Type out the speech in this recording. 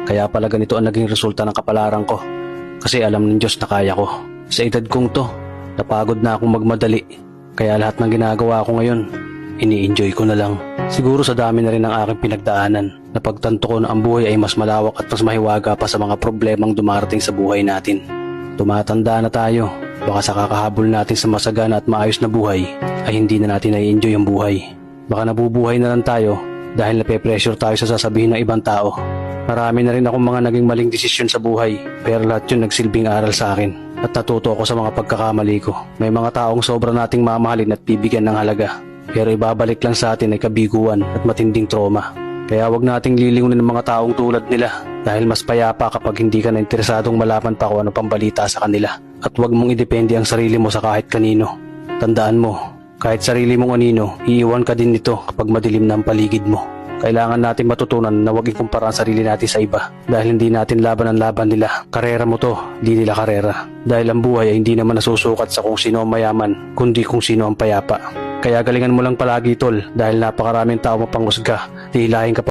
Kaya pala ganito ang naging resulta ng kapalaran ko. Kasi alam ng Diyos na kaya ko. Sa edad kong to, napagod na akong magmadali. Kaya lahat ng ginagawa ko ngayon, ini-enjoy ko na lang. Siguro sa dami na rin ng aking pinagdaanan, napagtanto ko na ang buhay ay mas malawak at mas mahiwaga pa sa mga problemang dumarating sa buhay natin. Tumatanda na tayo, baka sa kakahabol natin sa masagana at maayos na buhay, ay hindi na natin na-enjoy ang buhay. Baka nabubuhay na lang tayo dahil nape-pressure tayo sa sasabihin ng ibang tao. Marami na rin akong mga naging maling desisyon sa buhay, pero lahat yun nagsilbing aral sa akin at natuto ako sa mga pagkakamali ko. May mga taong sobra nating mamahalin at bibigyan ng halaga, pero ibabalik lang sa atin ay kabiguan at matinding trauma. Kaya wag nating lilingunin ng mga taong tulad nila dahil mas payapa kapag hindi ka na interesadong malaman pa kung ano pang balita sa kanila. At wag mong idepende ang sarili mo sa kahit kanino. Tandaan mo, kahit sarili mong anino, iiwan ka din nito kapag madilim na ang paligid mo. Kailangan natin matutunan na huwag ikumpara ang sarili natin sa iba dahil hindi natin laban ang laban nila. Karera mo to, di nila karera. Dahil ang buhay ay hindi naman nasusukat sa kung sino ang mayaman, kundi kung sino ang payapa. Kaya galingan mo lang palagi tol dahil napakaraming tao mapanghusga, hihilahin ka pa